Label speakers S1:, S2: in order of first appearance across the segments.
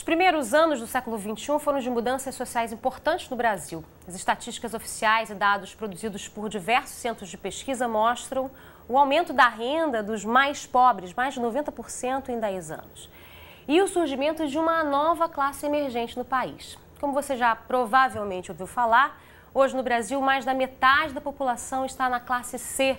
S1: primeiros anos do século XXI foram de mudanças sociais importantes no Brasil. As estatísticas oficiais e dados produzidos por diversos centros de pesquisa mostram o aumento da renda dos mais pobres, mais de 90% em 10 anos. E o surgimento de uma nova classe emergente no país. Como você já provavelmente ouviu falar, hoje no Brasil mais da metade da população está na classe C,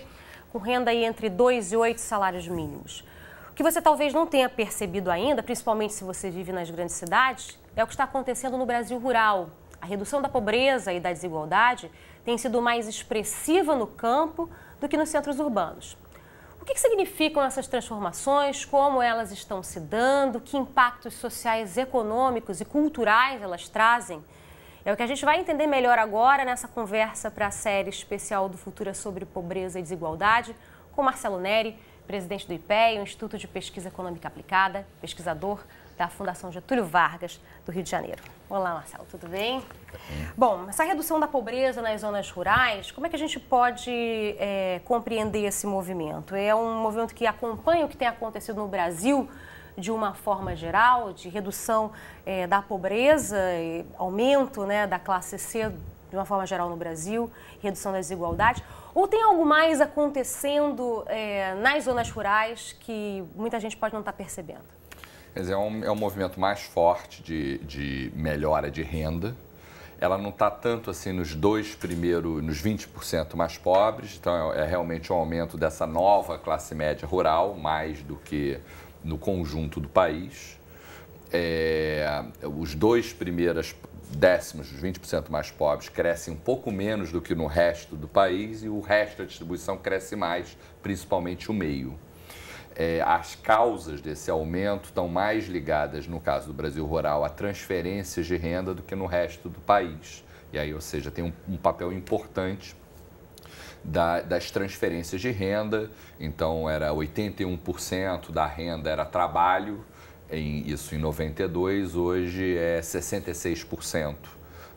S1: com renda aí entre 2 e 8 salários mínimos. O que você talvez não tenha percebido ainda, principalmente se você vive nas grandes cidades, é o que está acontecendo no Brasil rural. A redução da pobreza e da desigualdade tem sido mais expressiva no campo do que nos centros urbanos. O que significam essas transformações, como elas estão se dando, que impactos sociais, econômicos e culturais elas trazem? É o que a gente vai entender melhor agora nessa conversa para a série especial do Futura sobre Pobreza e Desigualdade, com Marcelo Neri, presidente do IPEA, o Instituto de Pesquisa Econômica Aplicada, pesquisador da Fundação Getúlio Vargas, do Rio de Janeiro. Olá, Marcelo, tudo bem? Bom, essa redução da pobreza nas zonas rurais, como é que a gente pode compreender esse movimento? É um movimento que acompanha o que tem acontecido no Brasil de uma forma geral, de redução da pobreza, e aumento da classe C de uma forma geral no Brasil, redução da desigualdade? Ou tem algo mais acontecendo nas zonas rurais que muita gente pode não estar percebendo?
S2: Quer dizer, é um movimento mais forte de melhora de renda. Ela não está tanto assim nos 20% mais pobres, então é realmente um aumento dessa nova classe média rural, mais do que no conjunto do país. Os dois primeiros décimos dos 20% mais pobres crescem um pouco menos do que no resto do país e o resto da distribuição cresce mais, principalmente o meio. As causas desse aumento estão mais ligadas, no caso do Brasil rural, a transferências de renda do que no resto do país. E aí, ou seja, tem um papel importante das transferências de renda. Então, era 81% da renda era trabalho, isso em 92, hoje é 66%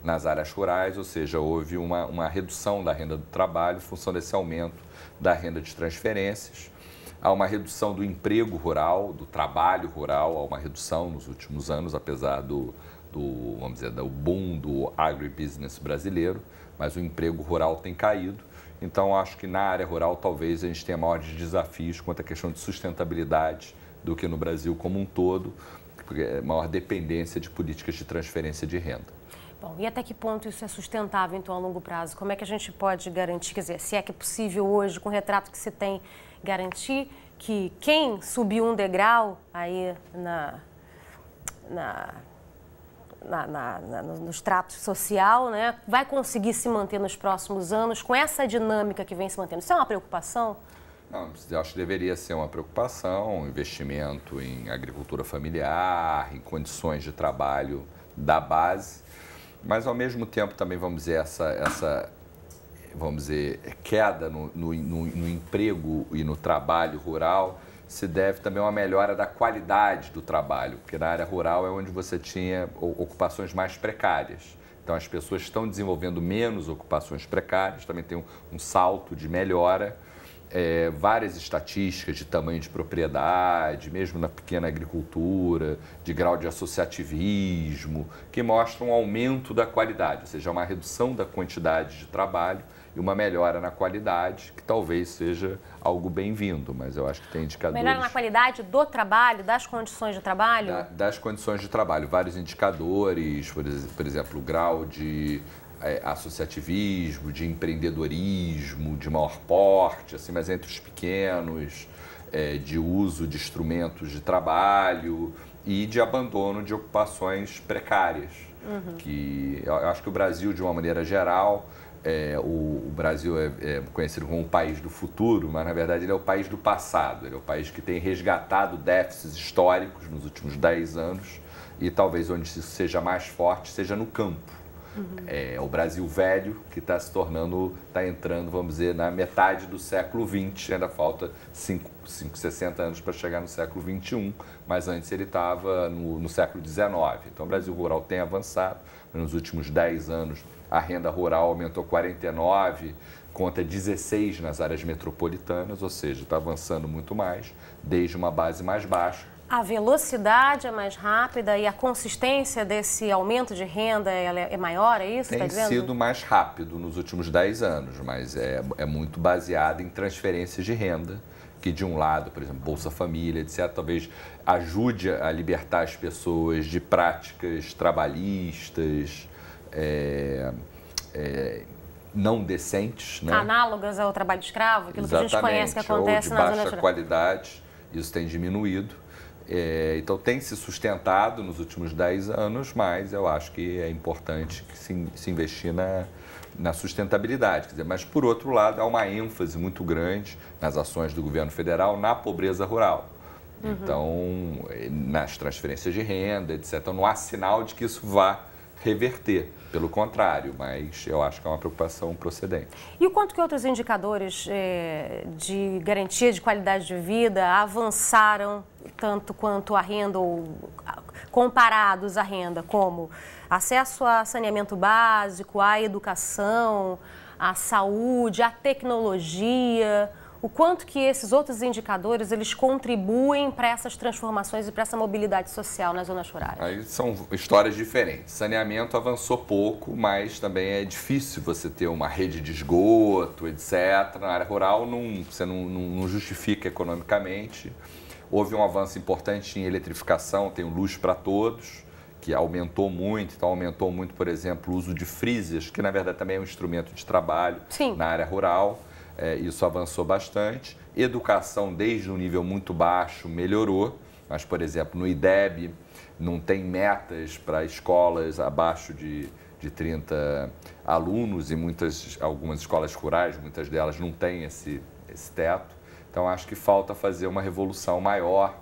S2: nas áreas rurais, ou seja, houve uma redução da renda do trabalho em função desse aumento da renda de transferências. Há uma redução do emprego rural, do trabalho rural, há uma redução nos últimos anos, apesar do boom do agribusiness brasileiro, mas o emprego rural tem caído. Então, acho que na área rural talvez a gente tenha maiores desafios quanto à questão de sustentabilidade do que no Brasil como um todo, porque é maior dependência de políticas de transferência de renda.
S1: Bom, e até que ponto isso é sustentável, então, a longo prazo? Como é que a gente pode garantir, quer dizer, se é que é possível hoje, com o retrato que se tem, garantir que quem subiu um degrau aí no extrato social, vai conseguir se manter nos próximos anos com essa dinâmica que vem se mantendo? Isso é uma preocupação?
S2: Não, eu acho que deveria ser uma preocupação, investimento em agricultura familiar, em condições de trabalho da base, mas ao mesmo tempo também, vamos dizer, essa queda no emprego e no trabalho rural se deve também a uma melhora da qualidade do trabalho, porque na área rural é onde você tinha ocupações mais precárias. Então as pessoas estão desenvolvendo menos ocupações precárias, também tem um salto de melhora. Várias estatísticas de tamanho de propriedade, mesmo na pequena agricultura, de grau de associativismo, que mostram um aumento da qualidade, ou seja, uma redução da quantidade de trabalho e uma melhora na qualidade, que talvez seja algo bem-vindo, mas eu acho que tem indicadores...
S1: Melhora na qualidade do trabalho, das condições de trabalho?
S2: Das condições de trabalho, vários indicadores, por exemplo, o grau de associativismo, de empreendedorismo, de maior porte, assim, mas entre os pequenos, de uso de instrumentos de trabalho e de abandono de ocupações precárias. Que eu acho que o Brasil, de uma maneira geral, o Brasil é conhecido como o país do futuro, mas na verdade ele é o país do passado, ele é o país que tem resgatado déficits históricos nos últimos 10 anos e talvez onde isso seja mais forte seja no campo. É o Brasil velho que está entrando, vamos dizer, na metade do século XX, ainda falta 60 anos para chegar no século XXI, mas antes ele estava no século XIX. Então o Brasil rural tem avançado, nos últimos 10 anos a renda rural aumentou 49, conta 16 nas áreas metropolitanas, ou seja, está avançando muito mais, desde uma base mais baixa.
S1: A velocidade é mais rápida e a consistência desse aumento de renda ela é maior, é isso?
S2: Tem sido mais rápido nos últimos 10 anos, mas é muito baseado em transferências de renda, que de um lado, por exemplo, Bolsa Família, etc., talvez ajude a libertar as pessoas de práticas trabalhistas não decentes, né?
S1: Análogas ao trabalho escravo, aquilo que a gente conhece que acontece na zona rural.
S2: De baixa qualidade, isso tem diminuído. Então tem se sustentado nos últimos 10 anos, mas eu acho que é importante que se investir na sustentabilidade. Quer dizer, mas, por outro lado, há uma ênfase muito grande nas ações do governo federal na pobreza rural. Então, nas transferências de renda, etc. Então, não há sinal de que isso vá reverter. Pelo contrário, mas eu acho que é uma preocupação procedente.
S1: E o quanto que outros indicadores de garantia de qualidade de vida avançaram tanto quanto a renda, ou comparados à renda, como acesso a saneamento básico, à educação, à saúde, à tecnologia? O quanto que esses outros indicadores eles contribuem para essas transformações e para essa mobilidade social nas zonas rurais?
S2: Aí são histórias diferentes. Saneamento avançou pouco, mas também é difícil você ter uma rede de esgoto, etc. Na área rural você não justifica economicamente. Houve um avanço importante em eletrificação, tem o Luz para Todos, que aumentou muito. Então aumentou muito, por exemplo, o uso de freezers, que na verdade também é um instrumento de trabalho na área rural. Isso avançou bastante. Educação, desde um nível muito baixo, melhorou. Mas, por exemplo, no IDEB, não tem metas para escolas abaixo de 30 alunos e algumas escolas rurais, muitas delas não têm esse teto. Então, acho que falta fazer uma revolução maior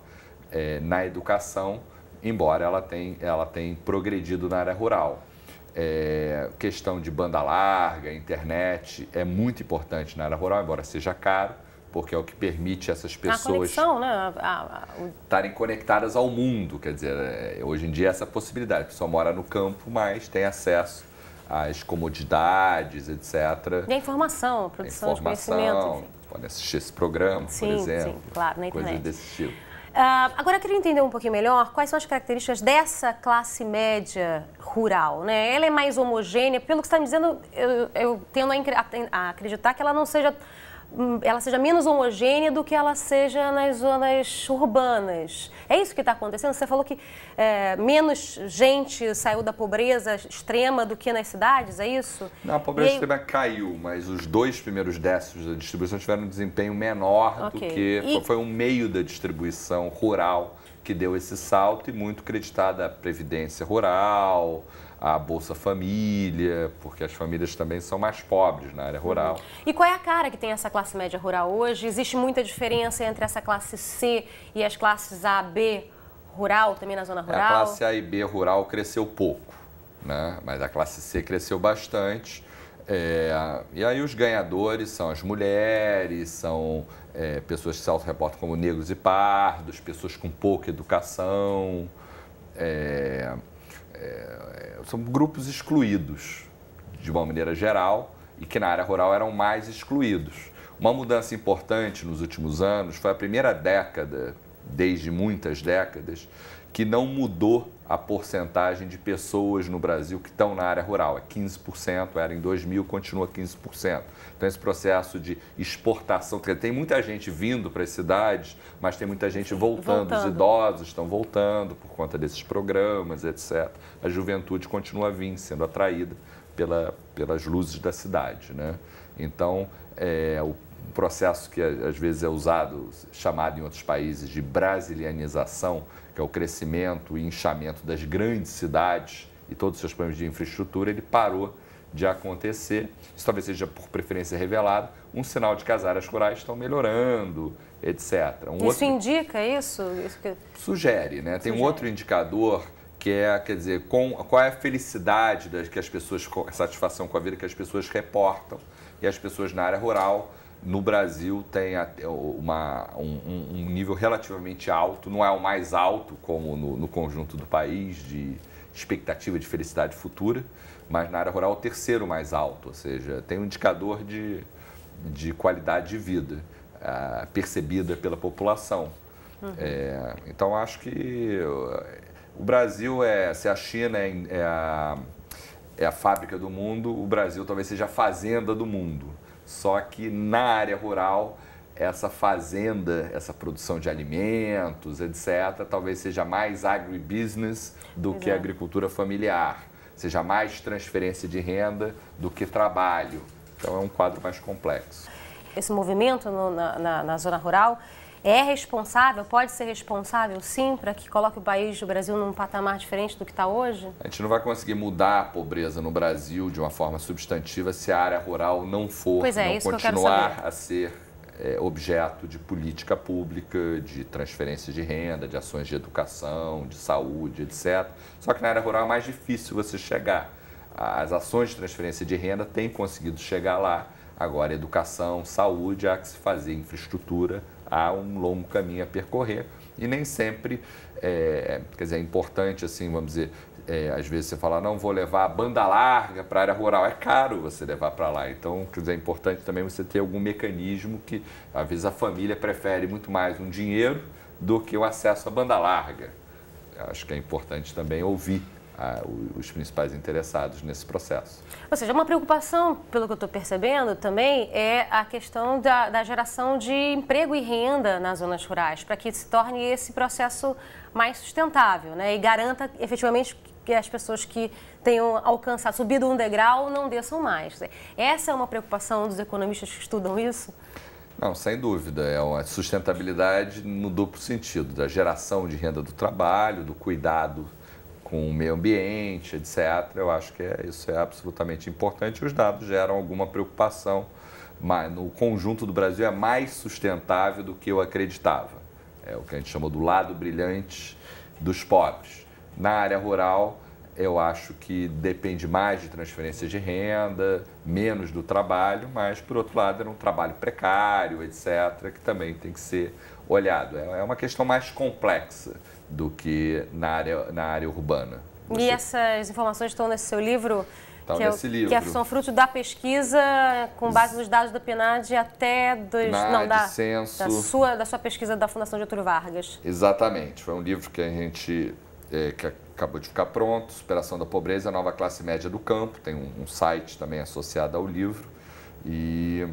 S2: na educação, embora ela tenha progredido na área rural. Questão de banda larga, internet, é muito importante na área rural, embora seja caro, porque é o que permite essas pessoas estarem conectadas ao mundo. Quer dizer, hoje em dia essa possibilidade, a pessoa mora no campo, mas tem acesso às comodidades, etc.
S1: E a informação, a produção de conhecimento. Enfim.
S2: Pode assistir esse programa, por exemplo.
S1: Sim, claro, na internet.
S2: Coisas desse tipo.
S1: Agora, eu queria entender um pouquinho melhor quais são as características dessa classe média rural, né? Ela é mais homogênea? Pelo que você está me dizendo, eu tendo a acreditar que ela seja menos homogênea do que ela seja nas zonas urbanas. É isso que está acontecendo? Você falou que menos gente saiu da pobreza extrema do que nas cidades, é isso?
S2: Não, a pobreza extrema caiu, mas os 2 primeiros décimos da distribuição tiveram um desempenho menor do que... Foi um meio da distribuição rural que deu esse salto e muito creditada à Previdência Rural, a Bolsa Família, porque as famílias também são mais pobres na área rural.
S1: E qual é a cara que tem essa classe média rural hoje? Existe muita diferença entre essa classe C e as classes A, B rural, também na zona rural?
S2: A classe A e B rural cresceu pouco, né? Mas a classe C cresceu bastante. E aí os ganhadores são as mulheres, são pessoas que se autorreportam como negros e pardos, pessoas com pouca educação, são grupos excluídos, de uma maneira geral, e que na área rural eram mais excluídos. Uma mudança importante nos últimos anos foi a primeira década, desde muitas décadas, que não mudou a porcentagem de pessoas no Brasil que estão na área rural. É 15%, era em 2000, continua 15%. Então, esse processo de exportação, tem muita gente vindo para as cidades, mas tem muita gente voltando. Os idosos estão voltando por conta desses programas, etc. A juventude continua a vir, sendo atraída pelas luzes da cidade, né? Então, o processo que às vezes é usado, chamado em outros países de brasilianização, que é o crescimento e inchamento das grandes cidades e todos os seus planos de infraestrutura, ele parou de acontecer. Isso talvez seja por preferência revelada, um sinal de que as áreas rurais estão melhorando, etc.
S1: Isso indica isso?
S2: Sugere, né? Tem um outro indicador que quer dizer, qual é a felicidade que as pessoas, a satisfação com a vida que as pessoas reportam, e as pessoas na área rural no Brasil tem um nível relativamente alto, não é o mais alto como no conjunto do país de expectativa de felicidade futura, mas na área rural é o terceiro mais alto, ou seja, tem um indicador de qualidade de vida percebida pela população. Então, acho que o Brasil, se a China é a fábrica do mundo, o Brasil talvez seja a fazenda do mundo. Só que na área rural, essa fazenda, essa produção de alimentos, etc., talvez seja mais agribusiness do que agricultura familiar, seja mais transferência de renda do que trabalho. Então, é um quadro mais complexo.
S1: Esse movimento na zona rural é responsável, pode ser responsável, sim, para que coloque o país, o Brasil, num patamar diferente do que está hoje?
S2: A gente não vai conseguir mudar a pobreza no Brasil de uma forma substantiva se a área rural não for, não continuar a ser objeto de política pública, de transferência de renda, de ações de educação, de saúde, etc. Só que na área rural é mais difícil você chegar. As ações de transferência de renda têm conseguido chegar lá. Agora, educação, saúde, há que se fazer infraestrutura, há um longo caminho a percorrer e nem sempre, quer dizer, é importante, assim, vamos dizer, às vezes você fala, não, vou levar a banda larga para a área rural, é caro você levar para lá, então, quer dizer, é importante também você ter algum mecanismo que, às vezes, a família prefere muito mais um dinheiro do que o acesso à banda larga. Eu acho que é importante também ouvir os principais interessados nesse processo.
S1: Ou seja, uma preocupação, pelo que eu estou percebendo também, é a questão da geração de emprego e renda nas zonas rurais, para que se torne esse processo mais sustentável, né? E garanta efetivamente que as pessoas que tenham alcançado, subido um degrau, não desçam mais. Essa é uma preocupação dos economistas que estudam isso?
S2: Não, sem dúvida. É uma sustentabilidade no duplo sentido, da geração de renda do trabalho, do cuidado com o meio ambiente, etc. Eu acho que isso é absolutamente importante. Os dados geram alguma preocupação, mas no conjunto do Brasil é mais sustentável do que eu acreditava. É o que a gente chamou do lado brilhante dos pobres. Na área rural, eu acho que depende mais de transferências de renda, menos do trabalho, mas, por outro lado, era um trabalho precário, etc., que também tem que ser olhado. É uma questão mais complexa do que na área urbana.
S1: E essas informações estão nesse seu livro?
S2: Estão nesse livro.
S1: Que são fruto da pesquisa com base nos dados da PNAD até da sua pesquisa da Fundação Getúlio Vargas.
S2: Exatamente. Foi um livro que a gente que acabou de ficar pronto, Superação da Pobreza, a Nova Classe Média do Campo. Tem um site também associado ao livro. E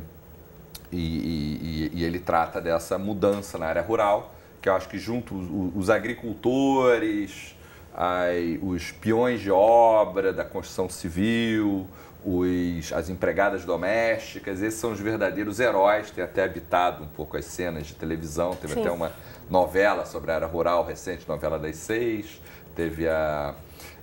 S2: ele trata dessa mudança na área rural, que eu acho que junto os agricultores, os peões de obra da construção civil, as empregadas domésticas, esses são os verdadeiros heróis. Tem até habitado um pouco as cenas de televisão, teve até uma novela sobre a área rural recente, novela das 6, teve a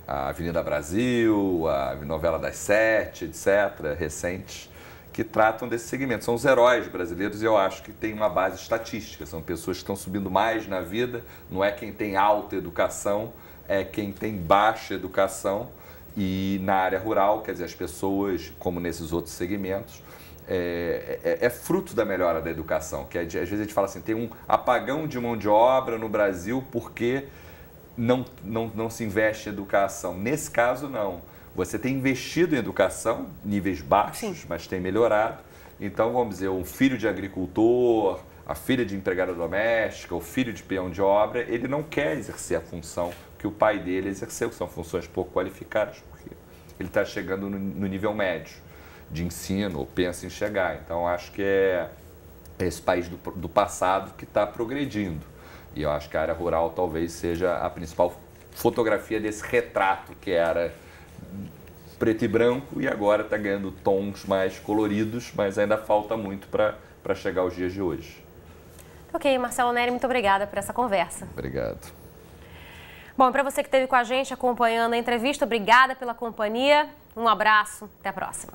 S2: Avenida Brasil, a novela das 7, etc., recentes, que tratam desse segmento. São os heróis brasileiros e eu acho que tem uma base estatística. São pessoas que estão subindo mais na vida, não é quem tem alta educação, é quem tem baixa educação. E na área rural, quer dizer, as pessoas, como nesses outros segmentos, é fruto da melhora da educação. Que às vezes a gente fala assim, tem um apagão de mão de obra no Brasil porque não se investe em educação. Nesse caso, não. Você tem investido em educação, níveis baixos, mas tem melhorado. Então, vamos dizer, um filho de agricultor, a filha de empregada doméstica, o filho de peão de obra, ele não quer exercer a função que o pai dele exerceu, que são funções pouco qualificadas, porque ele está chegando no nível médio de ensino, ou pensa em chegar. Então, acho que é esse país do passado que está progredindo. E eu acho que a área rural talvez seja a principal fotografia desse retrato que era preto e branco e agora está ganhando tons mais coloridos, mas ainda falta muito para chegar aos dias de hoje.
S1: Ok, Marcelo Neri, muito obrigada por essa conversa.
S2: Obrigado.
S1: Bom, para você que esteve com a gente acompanhando a entrevista, obrigada pela companhia. Um abraço, até a próxima.